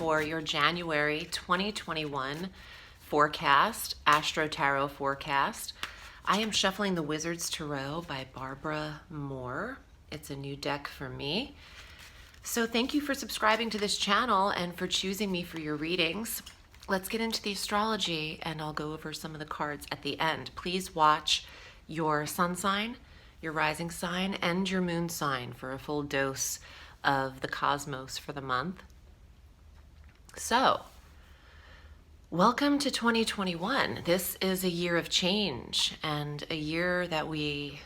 for your January 2021 forecast, Astro Tarot Forecast. I am shuffling the Wizard's Tarot by Barbara Moore. It's a new deck for me. So thank you for subscribing to this channel and for choosing me for your readings. Let's get into the astrology and I'll go over some of the cards at the end. Please watch your sun sign, your rising sign, and your moon sign for a full dose of the cosmos for the month. So, welcome to 2021. This is a year of change and a year that we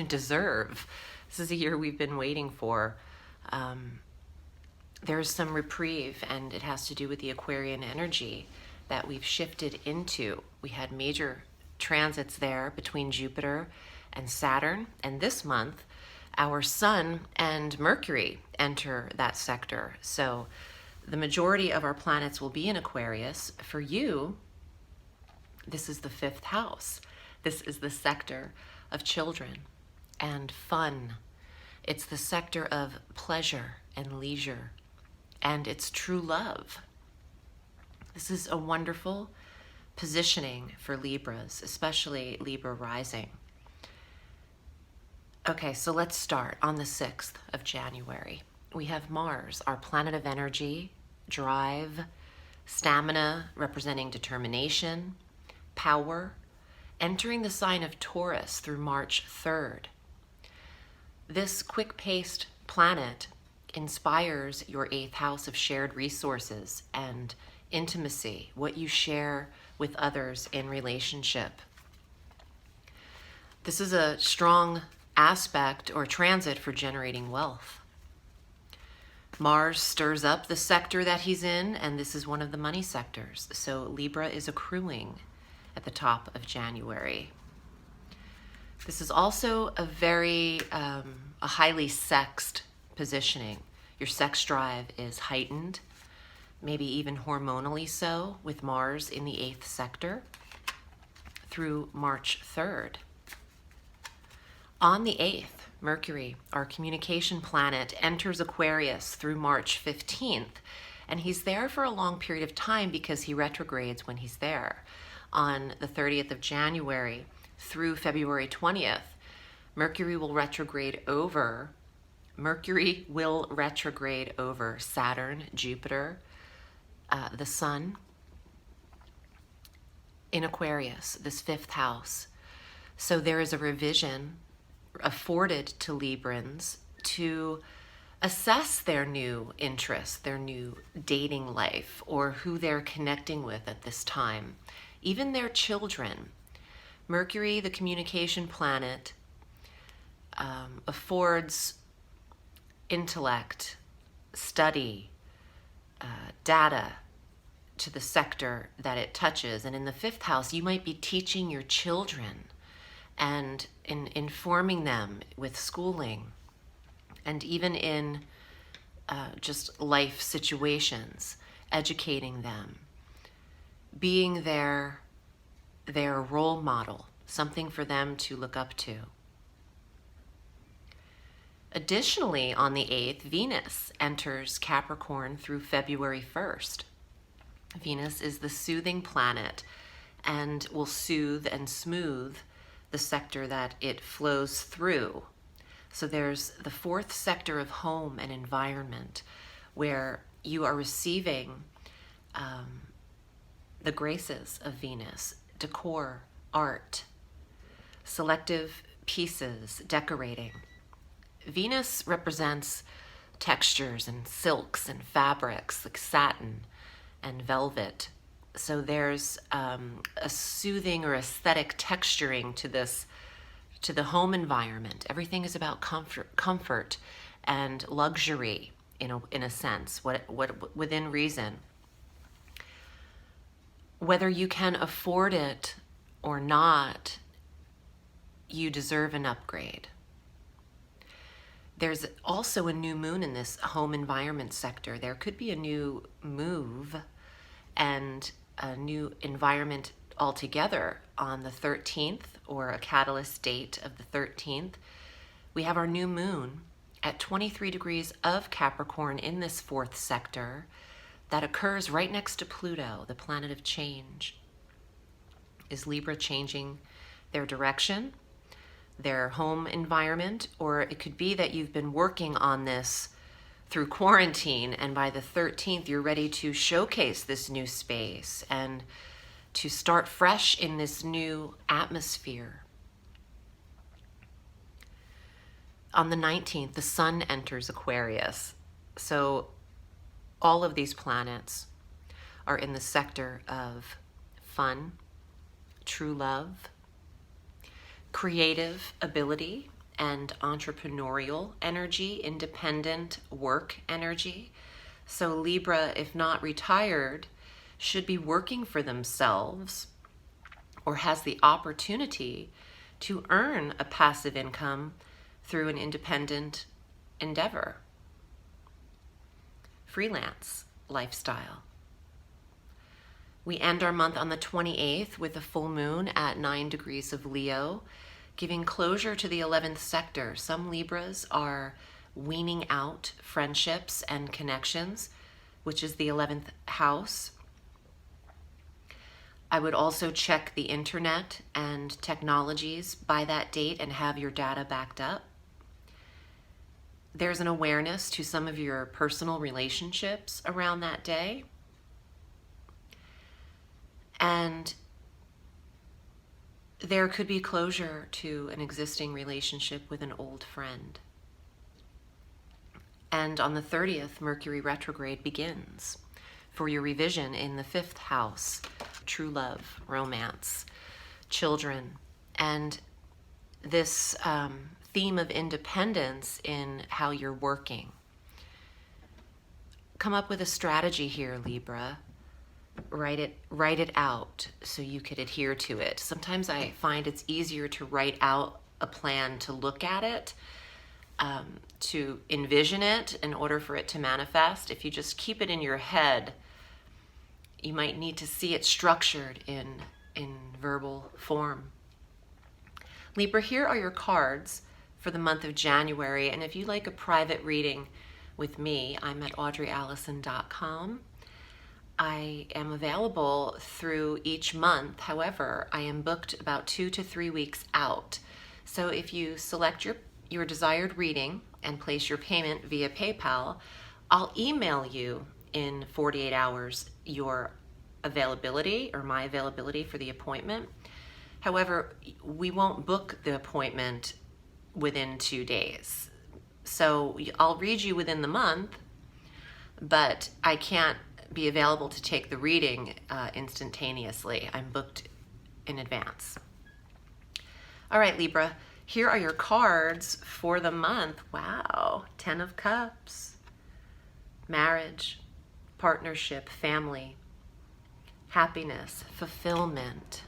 deserve. This is a year we've been waiting for. There's some reprieve, and it has to do with the Aquarian energy that we've shifted into. We had major transits there between Jupiter and Saturn, and this month our Sun and Mercury enter that sector. So the majority of our planets will be in Aquarius. For you, this is the 5th house. This is the sector of children and fun. It's the sector of pleasure and leisure, and it's true love. This is a wonderful positioning for Libras, especially Libra rising. Okay, so let's start on the 6th of January. We have Mars, our planet of energy, drive, stamina, representing determination, power, entering the sign of Taurus through March 3rd. This quick-paced planet inspires your 8th house of shared resources and intimacy, what you share with others in relationship. This is a strong aspect or transit for generating wealth. Mars stirs up the sector that he's in, and this is one of the money sectors. So Libra is accruing at the top of January. This is also a very a highly sexed positioning. Your sex drive is heightened, maybe even hormonally so, with Mars in the 8th sector through March 3rd. On the 8th, Mercury, our communication planet, enters Aquarius through March 15th, and he's there for a long period of time because he retrogrades when he's there. On the 30th of January through February 20th, Mercury will retrograde over Saturn, Jupiter, the Sun in Aquarius, this 5th house. So there is a revision afforded to Librans to assess their new interests, their new dating life, or who they're connecting with at this time, even their children. Mercury, the communication planet, affords intellect, study, data to the sector that it touches. And in the 5th house, you might be teaching your children and informing them with schooling, and even in just life situations, educating them, being their role model, something for them to look up to. Additionally, on the 8th, Venus enters Capricorn through February 1st. Venus is the soothing planet and will soothe and smooth the sector that it flows through. So there's the 4th sector of home and environment, where you are receiving the graces of Venus, decor, art, selective pieces, decorating. Venus represents textures and silks and fabrics like satin and velvet. So there's a soothing or aesthetic texturing to the home environment. Everything is about comfort and luxury in a sense, what within reason. Whether you can afford it or not, you deserve an upgrade. There's also a new moon in this home environment sector. There could be a new move and a new environment altogether on the 13th, or a catalyst date of the 13th. We have our new moon at 23 degrees of Capricorn in this 4th sector. that occurs right next to Pluto, the planet of change. Is Libra changing their direction, their home environment? Or it could be that you've been working on this through quarantine, and by the 13th, you're ready to showcase this new space and to start fresh in this new atmosphere. On the 19th, the sun enters Aquarius. So all of these planets are in the sector of fun, true love, creative ability, and entrepreneurial energy, independent work energy. So Libra, if not retired, should be working for themselves or has the opportunity to earn a passive income through an independent endeavor. Freelance lifestyle. We end our month on the 28th with a full moon at 9 degrees of Leo, giving closure to the 11th sector. Some Libras are weaning out friendships and connections, which is the 11th house. I would also check the internet and technologies by that date and have your data backed up. There's an awareness to some of your personal relationships around that day. And there could be closure to an existing relationship with an old friend. And on the 30th, Mercury retrograde begins for your revision in the 5th house, true love, romance, children, and this theme of independence in how you're working. Come up with a strategy here, Libra. Write it out so you could adhere to it. Sometimes I find it's easier to write out a plan to look at it, to envision it in order for it to manifest. If you just keep it in your head, you might need to see it structured in verbal form. Libra, here are your cards for the month of January, and if you'd like a private reading with me, I'm at audreyalison.com. I am available through each month. However, I am booked about 2 to 3 weeks out. So if you select your desired reading and place your payment via PayPal, I'll email you in 48 hours your availability or my availability for the appointment. However, we won't book the appointment within 2 days. So I'll read you within the month, but I can't be available to take the reading instantaneously. I'm booked in advance. All right, Libra, here are your cards for the month. Wow, 10 of Cups, marriage, partnership, family, happiness, fulfillment.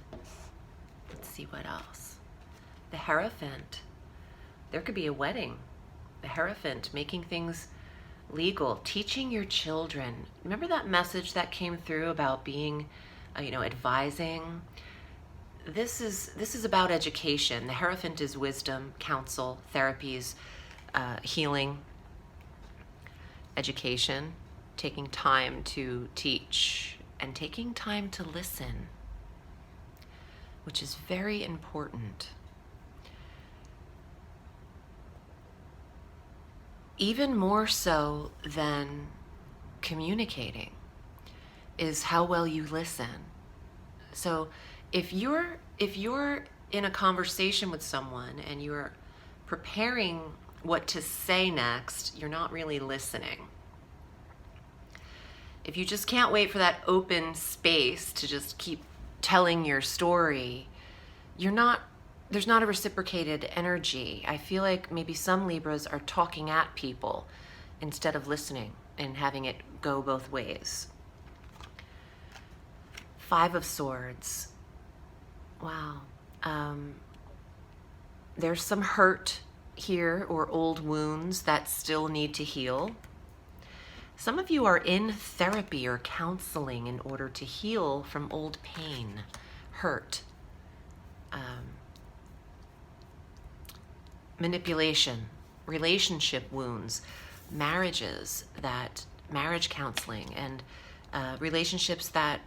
Let's see what else. The Hierophant. There could be a wedding. The Hierophant, making things legal, teaching your children. Remember that message that came through about being, advising? This is about education. The Hierophant is wisdom, counsel, therapies, healing, education, taking time to teach and taking time to listen, which is very important. Even more so than communicating is how well you listen. So if you're in a conversation with someone and you're preparing what to say next, you're not really listening. If you just can't wait for that open space to just keep telling your story, there's not a reciprocated energy. I feel like maybe some Libras are talking at people instead of listening and having it go both ways. 5 of Swords. Wow. There's some hurt here or old wounds that still need to heal. Some of you are in therapy or counseling in order to heal from old pain, hurt, manipulation, relationship wounds, marriage counseling, and relationships that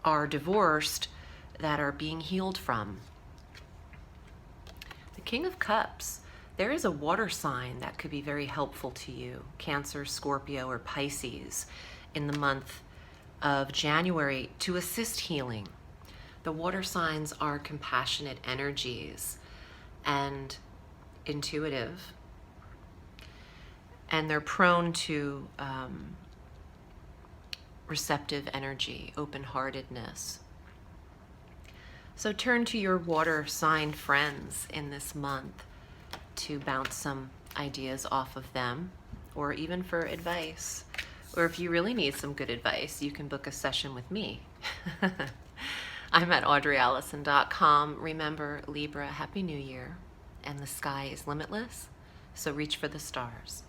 are divorced that are being healed from. The King of Cups. There is a water sign that could be very helpful to you, Cancer, Scorpio, or Pisces, in the month of January to assist healing. The water signs are compassionate energies and intuitive, and they're prone to receptive energy, open-heartedness. So turn to your water sign friends in this month to bounce some ideas off of them, or even for advice. Or if you really need some good advice, you can book a session with me. I'm at audreyalison.com. Remember, Libra, Happy New Year, and the sky is limitless, so reach for the stars.